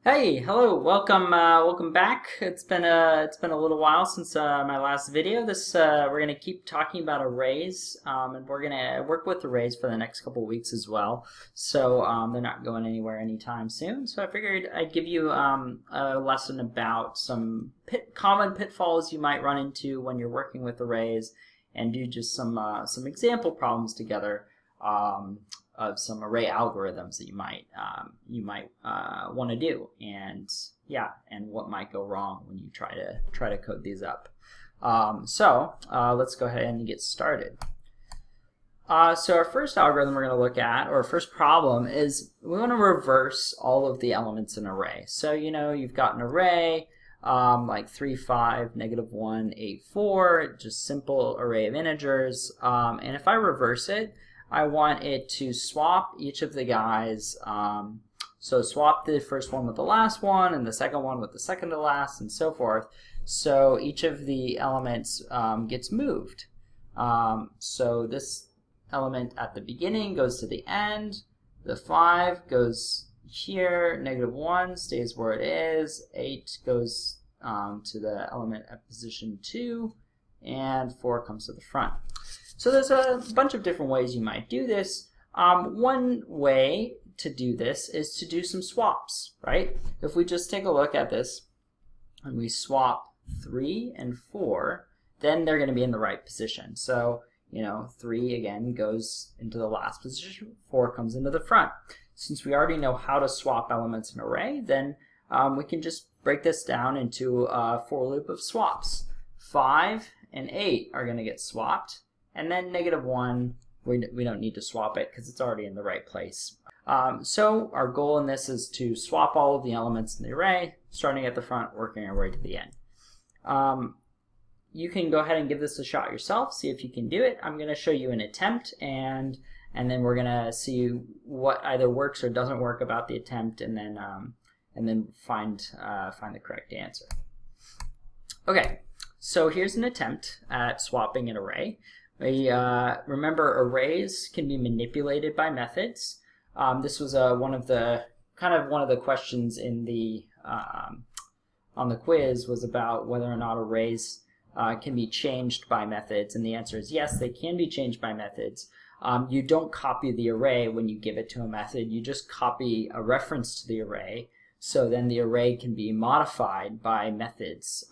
Hey, hello, welcome back. It's been a little while since my last video. We're gonna keep talking about arrays, and we're gonna work with arrays for the next couple weeks as well. So they're not going anywhere anytime soon. So I figured I'd give you a lesson about some common pitfalls you might run into when you're working with arrays, and do just some example problems together. Of some array algorithms that you might want to do, and what might go wrong when you try to code these up. Let's go ahead and get started. So our first algorithm we're going to look at, or first problem, is we want to reverse all of the elements in an array. So you've got an array like 3, 5, -1, 8, 4, just simple array of integers, and if I reverse it, I want it to swap each of the guys, so swap the first one with the last one, and the second one with the second to last, and so forth. So each of the elements gets moved. So this element at the beginning goes to the end, the 5 goes here, -1 stays where it is, 8 goes to the element at position 2, and 4 comes to the front. So there's a bunch of different ways you might do this. One way to do this is to do some swaps, right? If we just take a look at this and we swap 3 and 4, then they're going to be in the right position. So 3 again goes into the last position, 4 comes into the front. Since we already know how to swap elements in an array, then we can just break this down into a for loop of swaps. 5 and 8 are going to get swapped. And then -1, we don't need to swap it because it's already in the right place. So our goal in this is to swap all of the elements in the array, starting at the front, working our way to the end. You can go ahead and give this a shot yourself, see if you can do it. I'm going to show you an attempt, and then we're going to see what either works or doesn't work about the attempt, and then find the correct answer. Okay, so here's an attempt at swapping an array. Remember, arrays can be manipulated by methods. This was one of the questions in the on the quiz, was about whether or not arrays can be changed by methods, and the answer is yes, they can be changed by methods. You don't copy the array when you give it to a method, you just copy a reference to the array, so then the array can be modified by methods.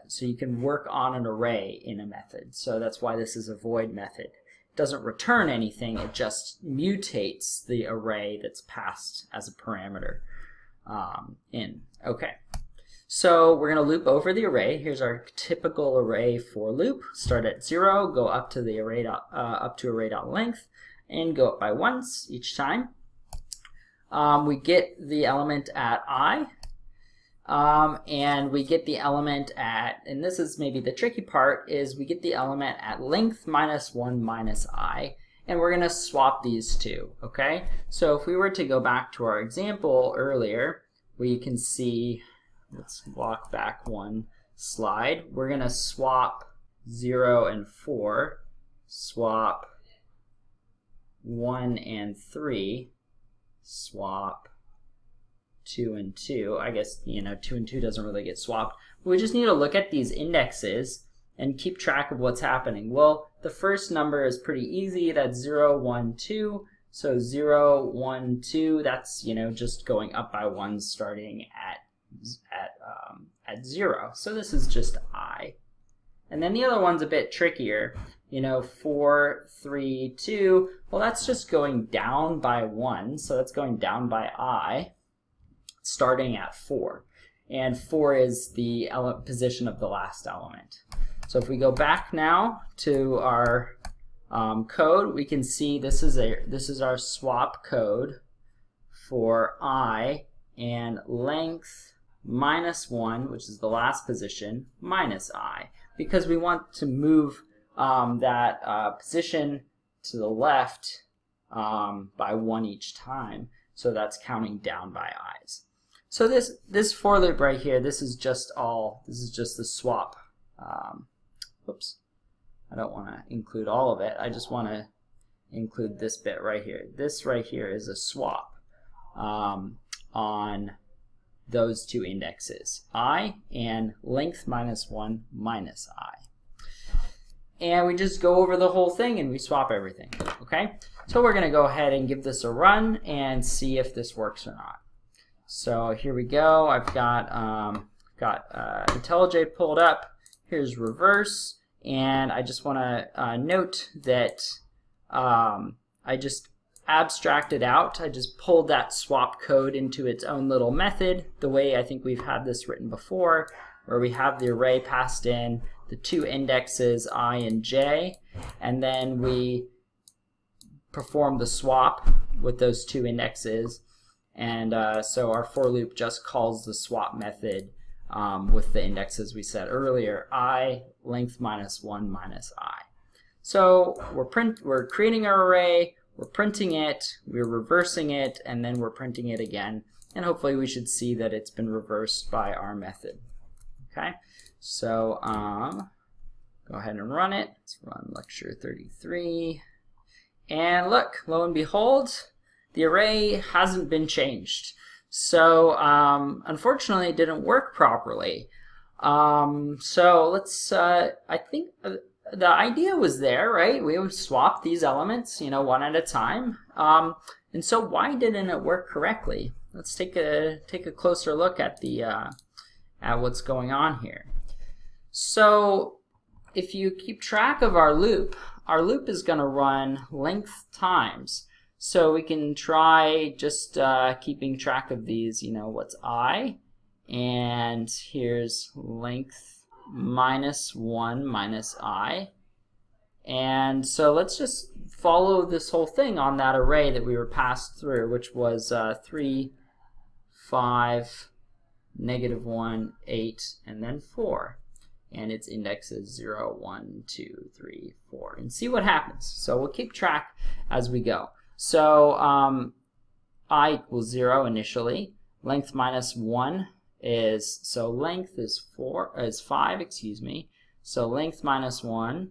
So you can work on an array in a method. So that's why this is a void method. It doesn't return anything, it just mutates the array that's passed as a parameter in. Okay, so we're going to loop over the array. Here's our typical array for loop. Start at 0, go up to the array array.length, and go up by once each time. We get the element at I. And we get the element at, and this is maybe the tricky part, is we get the element at length -1 I, and we're going to swap these two, okay? So if we were to go back to our example earlier, we can see, let's walk back one slide, we're going to swap 0 and 4, swap 1 and 3, swap 2 and 2. I guess 2 and 2 doesn't really get swapped. We just need to look at these indexes and keep track of what's happening. Well, the first number is pretty easy. That's 0, 1, 2. So 0, 1, 2. That's just going up by 1, starting at 0. So this is just I. And then the other one's a bit trickier. 4, 3, 2. Well, that's just going down by 1. So that's going down by I, starting at 4, and 4 is the position of the last element. So if we go back now to our code, we can see this is our swap code for I, and length -1, which is the last position, -I, because we want to move that position to the left by 1 each time. So that's counting down by i's. So this for loop right here, this is just the swap. Oops, I don't want to include all of it. I just want to include this bit right here. This right here is a swap. on those two indexes, I and length minus 1 minus I. And we just go over the whole thing and we swap everything, okay? So we're gonna go ahead and give this a run and see if this works or not. So here we go. I've got IntelliJ pulled up. Here's reverse, and I just wanna note that I just abstracted out. I just pulled that swap code into its own little method, the way I think we've had this written before, where we have the array passed in, the two indexes I and j, and then we perform the swap with those two indexes. And so our for loop just calls the swap method with the indexes we said earlier, I, length minus 1 minus I. So we're creating our array, we're printing it, we're reversing it, and then we're printing it again. And hopefully we should see that it's been reversed by our method. Okay, so go ahead and run it. Let's run lecture 33. And look, lo and behold, the array hasn't been changed. So unfortunately it didn't work properly. So let's, I think the idea was there, right? We would swap these elements, you know, one at a time. And so why didn't it work correctly? Let's take a closer look at the at what's going on here. So if you keep track of our loop is going to run length times. So we can try just keeping track of these, you know, what's I, and here's length minus 1 minus I. And so let's just follow this whole thing on that array that we were passed through, which was 3, 5, -1, 8, and then 4. And its index is 0, 1, 2, 3, 4. And see what happens. So we'll keep track as we go. So I equals 0 initially. Length minus 1 is, so length is 5, excuse me. So length minus 1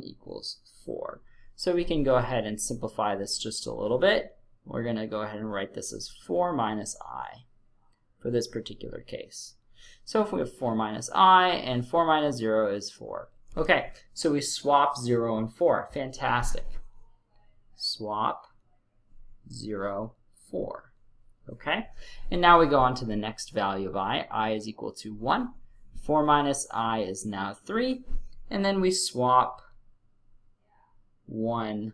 equals 4. So we can go ahead and simplify this just a little bit. We're going to go ahead and write this as 4 minus I for this particular case. So if we have 4 minus I, and 4 minus 0 is 4. Okay, so we swap 0 and 4. Fantastic. Swap 0, 4. Okay, and now we go on to the next value of I. I is equal to 1. 4 minus I is now 3. And then we swap 1,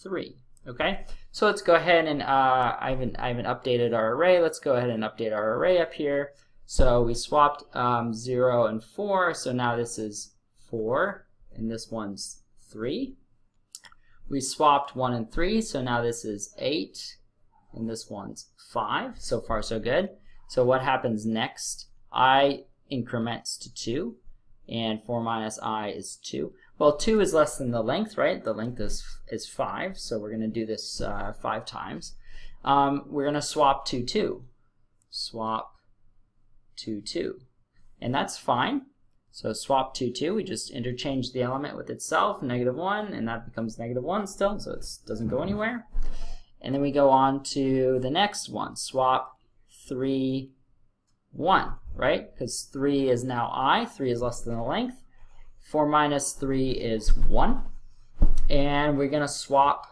3. Okay, so let's go ahead and I haven't updated our array. Let's go ahead and update our array up here. So we swapped 0 and 4. So now this is 4, and this one's 3. We swapped 1 and 3, so now this is 8, and this one's 5. So far, so good. So what happens next? I increments to 2, and 4 minus I is 2. Well, 2 is less than the length, right? The length is 5, so we're going to do this 5 times. We're going to swap 2, 2. Swap 2, 2. And that's fine. So swap 2, 2, we just interchange the element with itself, -1, and that becomes -1 still, so it doesn't go anywhere. And then we go on to the next one, swap 3, 1, right? Because 3 is now I, 3 is less than the length. 4 minus 3 is 1. And we're going to swap,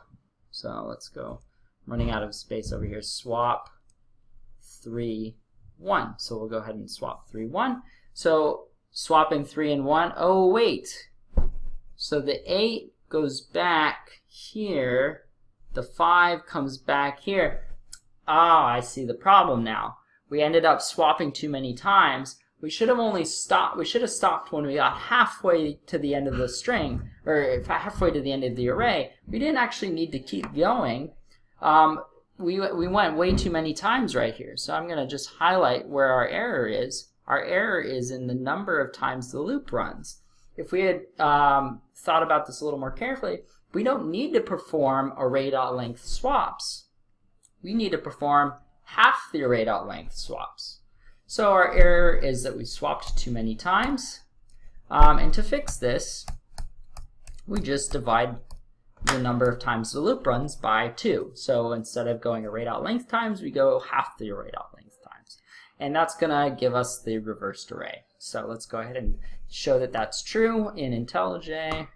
so let's go, I'm running out of space over here, swap 3, 1. So we'll go ahead and swap 3, 1. So swapping 3 and 1, oh wait, so the 8 goes back here, the 5 comes back here. Ah, I see the problem now. We ended up swapping too many times. We should have stopped when we got halfway to the end of the string, or halfway to the end of the array. We didn't actually need to keep going. We went way too many times right here. So I'm going to just highlight where our error is. Our error is in the number of times the loop runs. If we had thought about this a little more carefully, we don't need to perform array.length swaps. We need to perform half the array.length swaps. So our error is that we swapped too many times. And to fix this, we just divide the number of times the loop runs by 2. So instead of going array.length times, we go half the array.length times. And that's going to give us the reversed array. So let's go ahead and show that that's true in IntelliJ.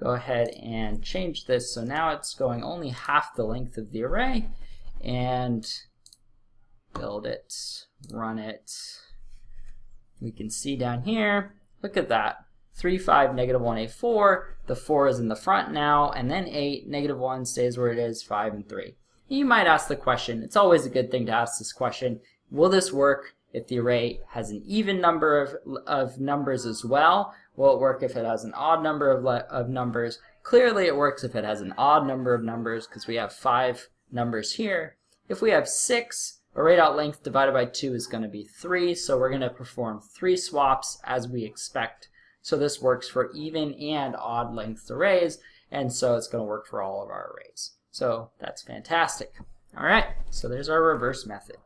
Go ahead and change this. So now it's going only half the length of the array. And build it, run it. We can see down here, look at that. 3, 5, -1, 8, 4. The 4 is in the front now, and then 8, -1 stays where it is, 5, and 3. You might ask the question, it's always a good thing to ask this question, will this work if the array has an even number of numbers as well? Will it work if it has an odd number of numbers? Clearly it works if it has an odd number of numbers because we have 5 numbers here. If we have 6, array.length divided by 2 is going to be 3, so we're going to perform 3 swaps as we expect. So this works for even and odd length arrays, and so it's going to work for all of our arrays. So that's fantastic. All right, so there's our reverse method.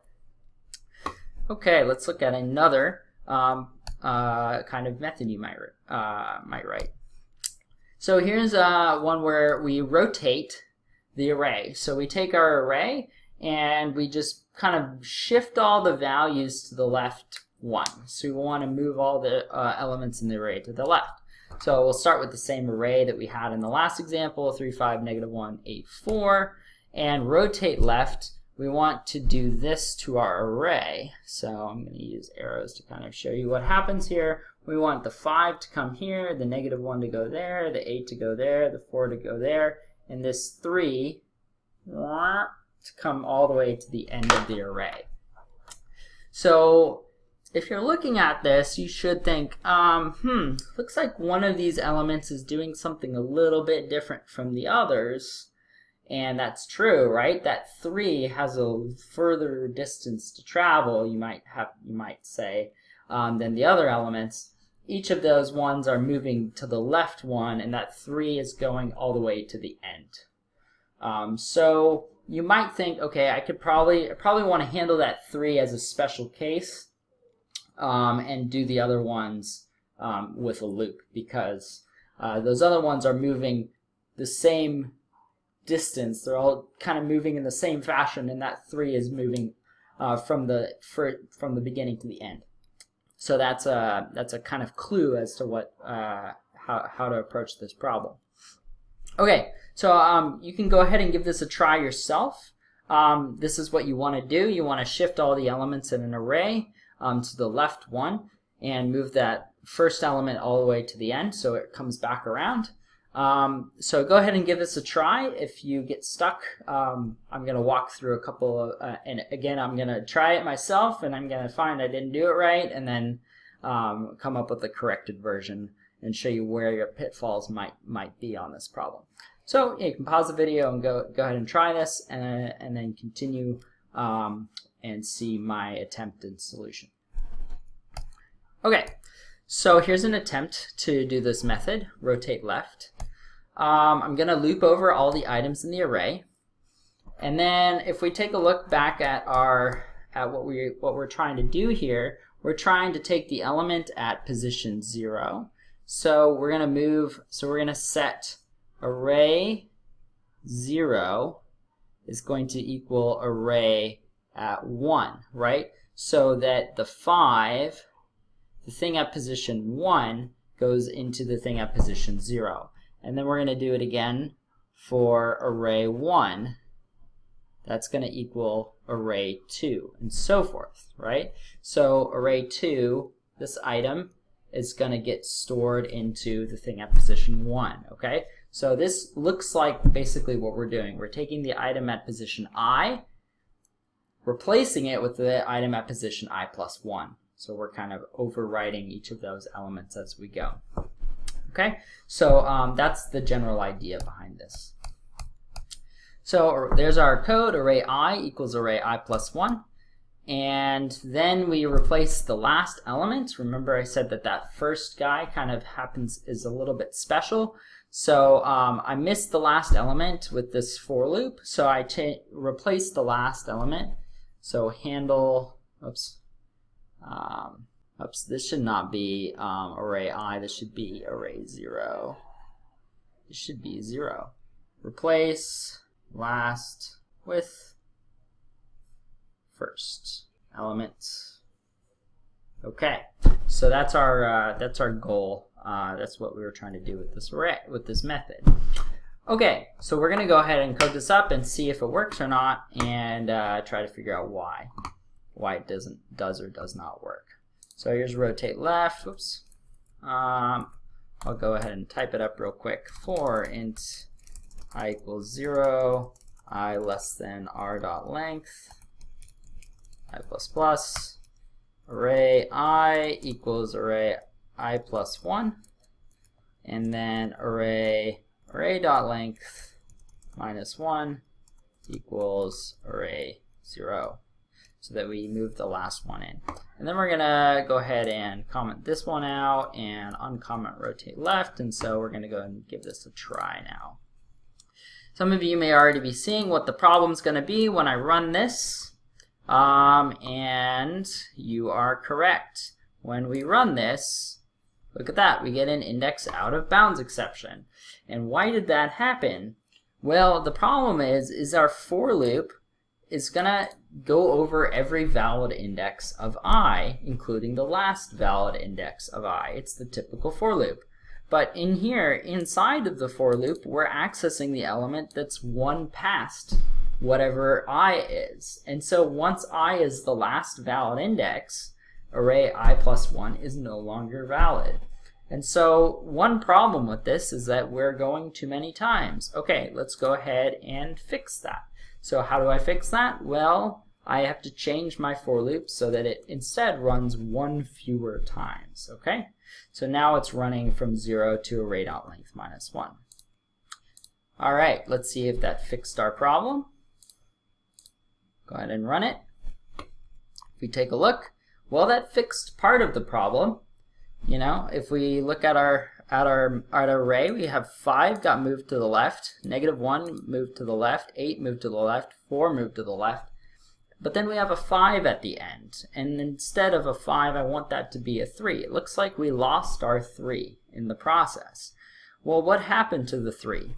Okay, let's look at another kind of method you might write. So here's one where we rotate the array. So we take our array and we just kind of shift all the values to the left 1. So we want to move all the elements in the array to the left. So we'll start with the same array that we had in the last example, 3, 5, -1, 8, 4, and rotate left. We want to do this to our array. So I'm going to use arrows to kind of show you what happens here. We want the 5 to come here, the -1 to go there, the 8 to go there, the 4 to go there, and this 3 to come all the way to the end of the array. So if you're looking at this, you should think, looks like one of these elements is doing something a little bit different from the others. And that's true, right? That 3 has a further distance to travel, you might say, than the other elements. Each of those ones are moving to the left one, and that 3 is going all the way to the end. So you might think, okay, I probably want to handle that 3 as a special case. And do the other ones with a loop, because those other ones are moving the same distance. They're all kind of moving in the same fashion, and that 3 is moving from the beginning to the end. So that's a kind of clue as to what how to approach this problem. Okay, so you can go ahead and give this a try yourself. This is what you want to do. You want to shift all the elements in an array to the left 1 and move that first element all the way to the end so it comes back around. So go ahead and give this a try. If you get stuck, I'm going to walk through a couple of, and again I'm going to try it myself, and I'm going to find I didn't do it right, and then come up with a corrected version and show you where your pitfalls might be on this problem. So yeah, you can pause the video and go ahead and try this, and then continue and see my attempt and solution. Okay, so here's an attempt to do this method, rotate left. I'm going to loop over all the items in the array, and then if we take a look back at what we're trying to do here, we're trying to take the element at position 0. So we're going to set array 0 is going to equal array at 1, right? So that the 5, the thing at position 1, goes into the thing at position 0. And then we're going to do it again for array 1. That's going to equal array 2, and so forth, right? So array 2, this item, is going to get stored into the thing at position 1, okay? So this looks like basically what we're doing. We're taking the item at position I, replacing it with the item at position I plus 1. So we're kind of overwriting each of those elements as we go. Okay, so that's the general idea behind this. So there's our code, array I equals array I plus 1. And then we replace the last element. Remember I said that first guy kind of is a little bit special. So I missed the last element with this for loop, so I replaced the last element. So handle, this should not be array I, this should be array 0. This should be 0. replace last with first element. Okay, so that's our goal. That's what we were trying to do with this array, with this method. Okay, so we're gonna go ahead and code this up and see if it works or not, and try to figure out why it does or does not work. So here's rotate left. Whoops. I'll go ahead and type it up real quick. For int I equals 0, I less than r dot length, I plus plus, array I equals array I plus 1, and then array dot length minus 1 equals array 0, so that we move the last one in. And then we're gonna go ahead and comment this one out and uncomment rotate left, and so we're gonna go and give this a try now. Some of you may already be seeing what the problem's gonna be when I run this, and you are correct. When we run this, look at that, we get an index out of bounds exception. And why did that happen? Well, the problem is our for loop is gonna go over every valid index of I, including the last valid index of I. It's the typical for loop. But in here, inside of the for loop, we're accessing the element that's one past whatever I is. And so once I is the last valid index, array I plus 1 is no longer valid. And so one problem with this is that we're going too many times. Okay, let's go ahead and fix that. So how do I fix that? Well, I have to change my for loop so that it instead runs one fewer times, okay? So now it's running from 0 to array.length minus 1. All right, let's see if that fixed our problem. Go ahead and run it. If we take a look, well, that fixed part of the problem. You know, if we look at our array, we have 5 got moved to the left, -1 moved to the left, 8 moved to the left, 4 moved to the left. But then we have a 5 at the end, and instead of a 5, I want that to be a 3. It looks like we lost our 3 in the process. Well, what happened to the 3?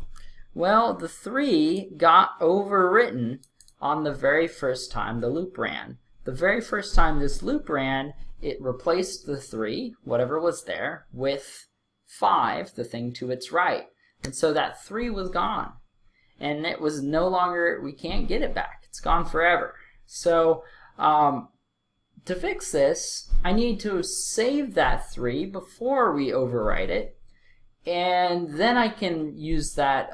Well, the 3 got overwritten on the very first time the loop ran. The very first time this loop ran, it replaced the 3, whatever was there, with 5, the thing to its right. And so that 3 was gone. And it was no longer, we can't get it back. It's gone forever. So to fix this, I need to save that 3 before we overwrite it. And then I can use that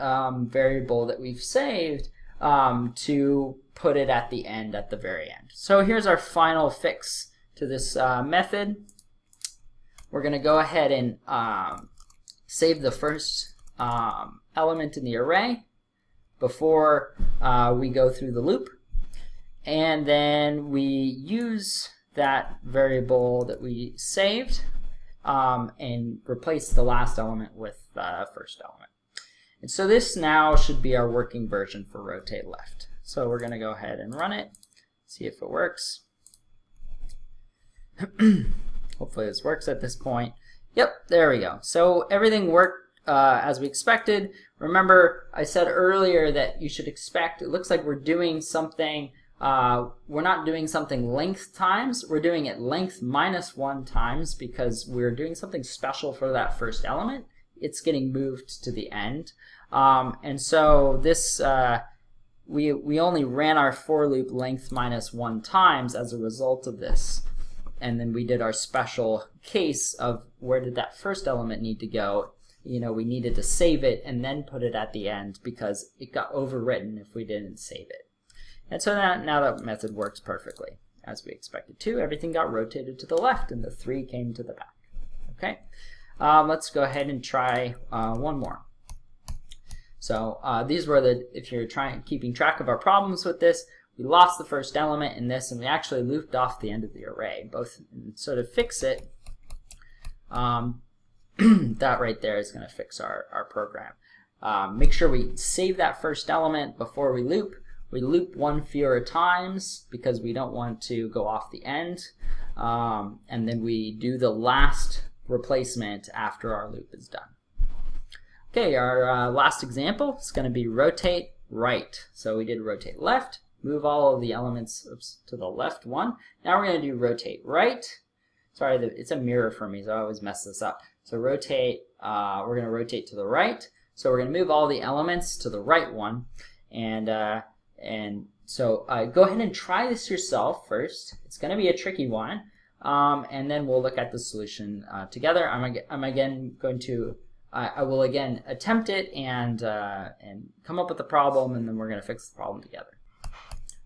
variable that we've saved to put it at the end, at the very end. So here's our final fix to this method. We're going to go ahead and save the first element in the array before we go through the loop. And then we use that variable that we saved and replace the last element with the first element. And so this now should be our working version for rotate left. So we're going to go ahead and run it, see if it works. Hopefully this works at this point. Yep, there we go. So everything worked as we expected. Remember, I said earlier that you should expect, it looks like we're doing something, we're not doing something length times, we're doing it length minus 1 times because we're doing something special for that first element. It's getting moved to the end. And so this, we only ran our for loop length minus 1 times as a result of this. And then we did our special case of where did that first element need to go. You know, we needed to save it and then put it at the end because it got overwritten if we didn't save it. And so now that method works perfectly as we expected to. Everything got rotated to the left and the 3 came to the back. Okay, let's go ahead and try one more. So these were the, if you're keeping track of our problems with this, we lost the first element in this and we actually looped off the end of the array. Both, so to fix it, that right there is going to fix our program. Make sure we save that first element before we loop. We loop 1 fewer times because we don't want to go off the end. And then we do the last replacement after our loop is done. Okay, our last example is going to be rotate right. So we did rotate left, move all of the elements to the left one. Now we're going to do rotate right. Sorry, it's a mirror for me, so I always mess this up. So rotate, we're going to rotate to the right. So we're going to move all the elements to the right one. And so go ahead and try this yourself first. It's going to be a tricky one. And then we'll look at the solution together. I will again attempt it and come up with the problem, and then we're going to fix the problem together.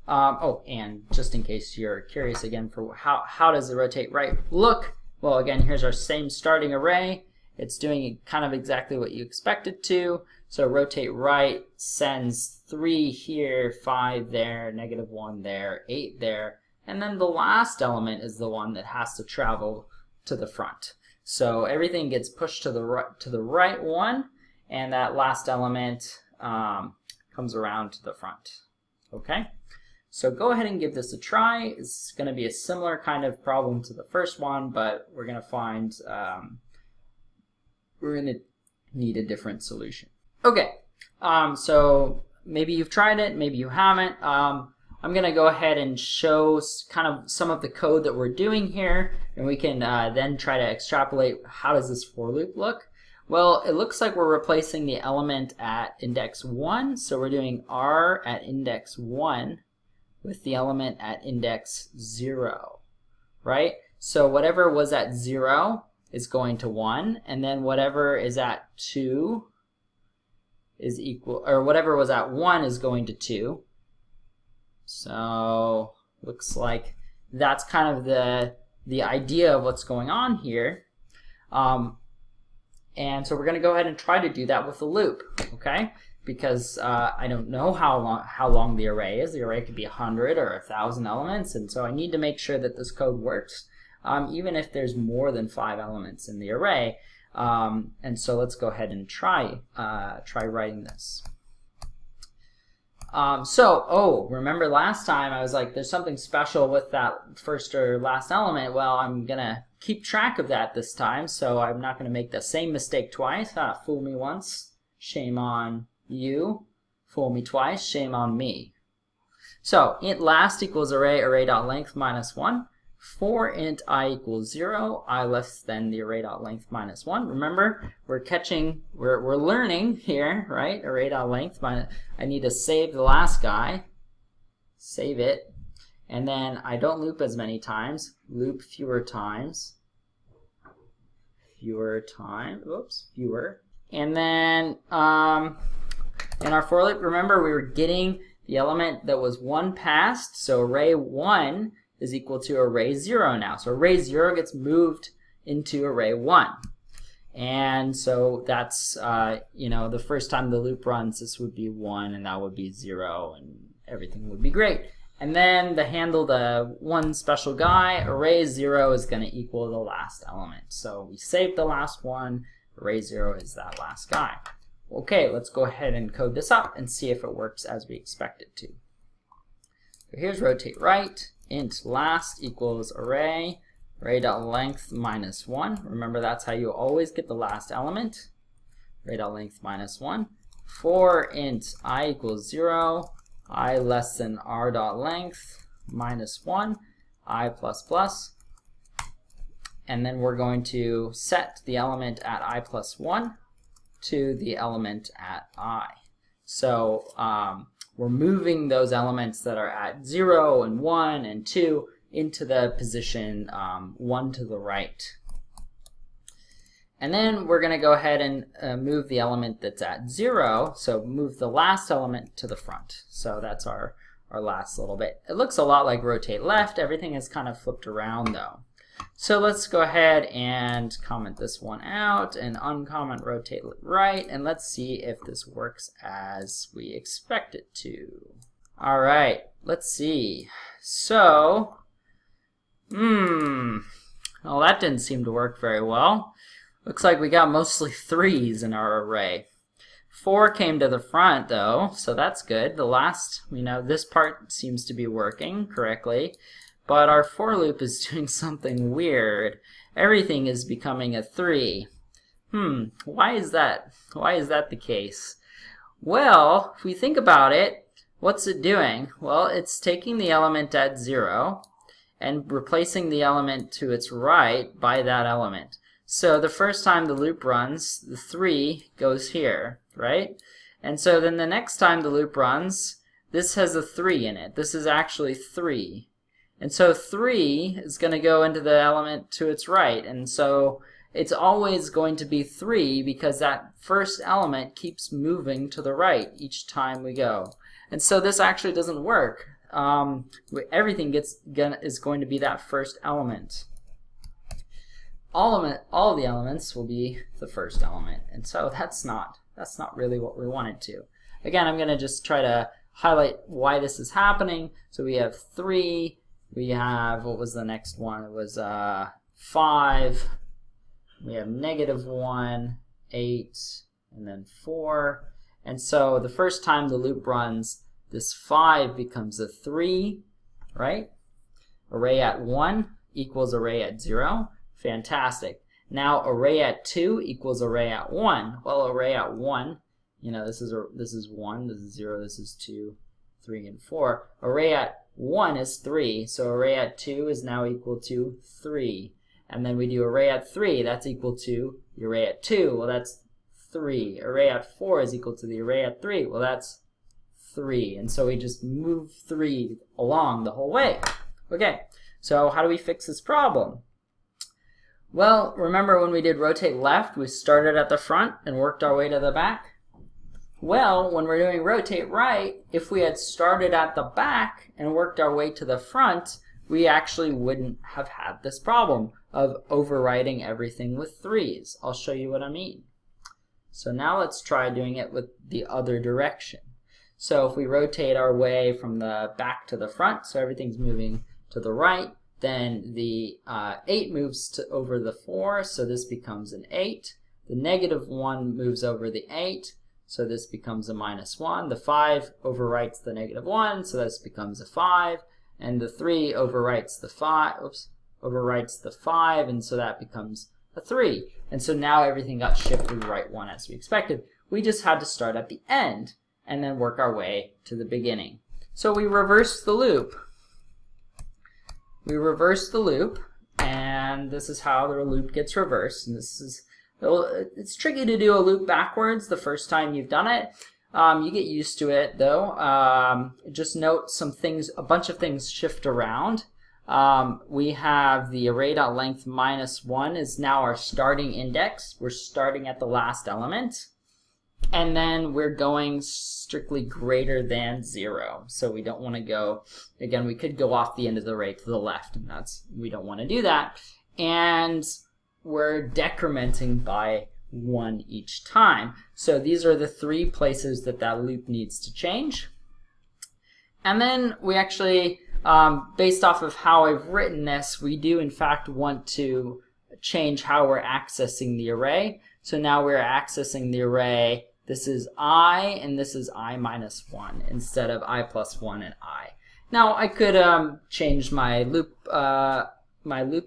Oh, and just in case you're curious again for how does the rotate right look? Well, again, here's our same starting array. It's doing kind of exactly what you expect it to. So rotate right sends 3 here, 5 there, -1 there, 8 there, and then the last element is the one that has to travel to the front. So everything gets pushed to the right one, and that last element comes around to the front. Okay, so go ahead and give this a try. It's going to be a similar kind of problem to the first one, but we're going to find we're going to need a different solution. Okay, so maybe you've tried it, maybe you haven't. I'm going to go ahead and show kind of some of the code that we're doing here, and we can then try to extrapolate how does this for loop look. Well, it looks like we're replacing the element at index 1, so we're doing r at index 1 with the element at index 0, right? So whatever was at 0 is going to 1, and then whatever is at 2 is equal, or whatever was at 1 is going to 2. So looks like that's kind of the idea of what's going on here. And so we're going to go ahead and try to do that with the loop, okay? Because I don't know how long the array is. The array could be 100 or 1,000 elements, and so I need to make sure that this code works, even if there's more than 5 elements in the array. And so let's go ahead and try writing this. Remember last time I was like, there's something special with that first or last element. Well, I'm gonna keep track of that this time, so I'm not gonna make the same mistake twice. Fool me once, shame on you. Fool me twice, shame on me. So int last equals array.length minus 1. For int I equals 0, I less than the array.length minus 1. Remember, we're learning here, right? Array.length minus, I need to save the last guy, save it, and then I don't loop as many times, loop fewer times, fewer. And then in our for loop, remember we were getting the element that was 1 passed, so array 1 is equal to array 0 now. So array 0 gets moved into array 1. And so that's, the first time the loop runs, this would be 1, and that would be 0, and everything would be great. And then the one special guy, array 0 is going to equal the last element. So we saved the last one, array 0 is that last guy. Okay, let's go ahead and code this up and see if it works as we expect it to. So here's rotate right. Int last equals array.length minus 1. Remember, that's how you always get the last element. Array.length minus 1. For int I equals 0, I less than r.length minus 1, I plus plus. And then we're going to set the element at I plus 1 to the element at I. So we're moving those elements that are at 0 and 1 and 2 into the position 1 to the right. And then we're going to go ahead and move the element that's at 0, so move the last element to the front. So that's our last little bit. It looks a lot like rotate left. Everything is kind of flipped around though. So let's go ahead and comment this one out and uncomment rotate right, and let's see if this works as we expect it to. All right, let's see. So, well, that didn't seem to work very well. Looks like we got mostly 3s in our array. 4 came to the front though, so that's good. The last, this part seems to be working correctly. But our for loop is doing something weird. Everything is becoming a 3. Why is that? Why is that the case? Well, if we think about it, what's it doing? Well, it's taking the element at 0 and replacing the element to its right by that element. So the first time the loop runs, the 3 goes here, right? And so then the next time the loop runs, this has a 3 in it. This is actually 3. And so 3 is going to go into the element to its right. And so it's always going to be 3 because that first element keeps moving to the right each time we go. And so this actually doesn't work. Everything is going to be that first element. All of the elements will be the first element. And so that's not really what we wanted to. Again, I'm going to just try to highlight why this is happening. So we have 3. We have, what was the next one? It was 5. We have -1, 8, and then 4. And so the first time the loop runs, this 5 becomes a 3, right? Array at 1 equals array at 0. Fantastic. Now array at 2 equals array at 1. Well, array at 1, you know, this is 1, this is 0, this is 2, 3, and 4. Array at 1 is 3, so array at 2 is now equal to 3. And then we do array at 3, that's equal to the array at 2, well that's 3. Array at 4 is equal to the array at 3, well that's 3. And so we just move 3 along the whole way. Okay, so how do we fix this problem? Well, remember when we did rotate left, we started at the front and worked our way to the back? Well, when we're doing rotate right, if we had started at the back and worked our way to the front, we actually wouldn't have had this problem of overwriting everything with 3s. I'll show you what I mean. So now let's try doing it with the other direction. So if we rotate our way from the back to the front, so everything's moving to the right, then the 8 moves over the 4, so this becomes an 8. The -1 moves over the 8, so this becomes a -1. The 5 overwrites the -1, so this becomes a 5. And the 3 overwrites the 5, and so that becomes a 3. And so now everything got shifted right 1 as we expected. We just had to start at the end and then work our way to the beginning. So we reverse the loop. We reverse the loop, and this is how the loop gets reversed. And it's tricky to do a loop backwards the first time you've done it. You get used to it though. Just note a bunch of things shift around. We have the array.length -1 is now our starting index. We're starting at the last element. And then we're going strictly greater than 0. So we don't want to go, again, we could go off the end of the array to the left, and we don't want to do that. And we're decrementing by 1 each time. So these are the 3 places that loop needs to change. And then we actually, based off of how I've written this, we do in fact want to change how we're accessing the array. So now we're accessing the array. This is I, and this is I -1 instead of I plus 1 and I. Now I could change my loop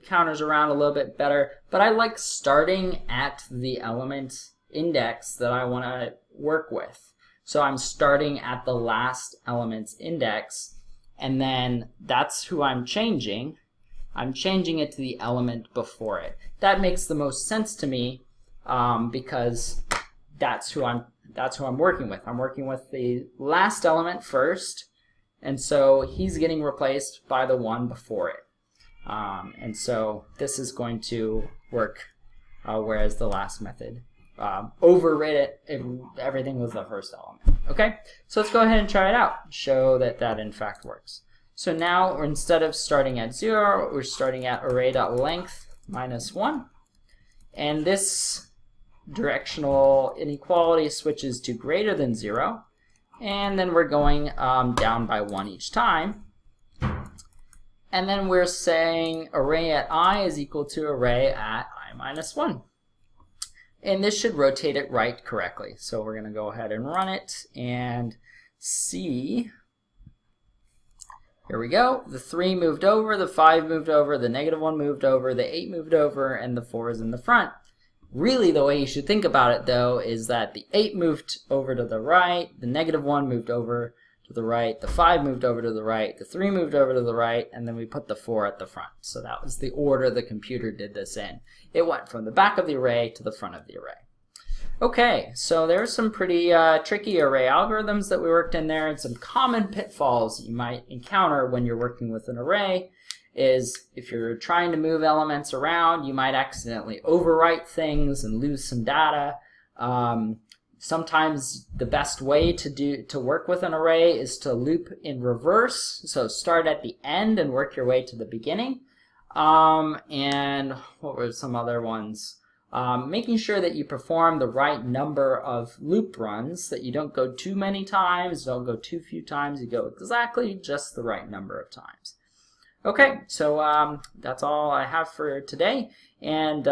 counters around a little bit better, but I like starting at the element index that I want to work with. So I'm starting at the last element's index, and then that's who I'm changing. I'm changing it to the element before it. That makes the most sense to me because that's who I'm working with. I'm working with the last element first, and so he's getting replaced by the one before it. And so this is going to work, whereas the last method overrid it if everything was the first element. Okay, so let's go ahead and try it out, show that that in fact works. So now instead of starting at 0, we're starting at array.length -1, and this directional inequality switches to greater than 0, and then we're going down by 1 each time. And then we're saying array at I is equal to array at I -1. And this should rotate it right correctly. So we're going to go ahead and run it and see. Here we go. The 3 moved over, the 5 moved over, the -1 moved over, the 8 moved over, and the 4 is in the front. Really, the way you should think about it, though, is that the 8 moved over to the right, the -1 moved over to the right, the 5 moved over to the right, the 3 moved over to the right, and then we put the 4 at the front. So that was the order the computer did this in. It went from the back of the array to the front of the array. Okay, so there's some pretty tricky array algorithms that we worked in there, and some common pitfalls you might encounter when you're working with an array is if you're trying to move elements around, you might accidentally overwrite things and lose some data. Sometimes the best way to work with an array is to loop in reverse. So start at the end and work your way to the beginning. And what were some other ones? Making sure that you perform the right number of loop runs, that you don't go too many times, don't go too few times, you go exactly just the right number of times. Okay, so that's all I have for today. And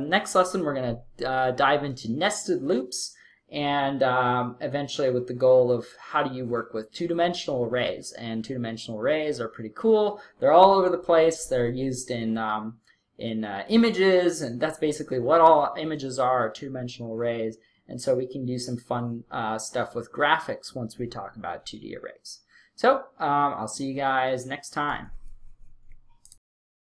next lesson, we're going to dive into nested loops, and eventually with the goal of how do you work with two-dimensional arrays. And two-dimensional arrays are pretty cool. They're all over the place. They're used in images, and that's basically what all images are two-dimensional arrays. And so we can do some fun stuff with graphics once we talk about 2D arrays. So I'll see you guys next time.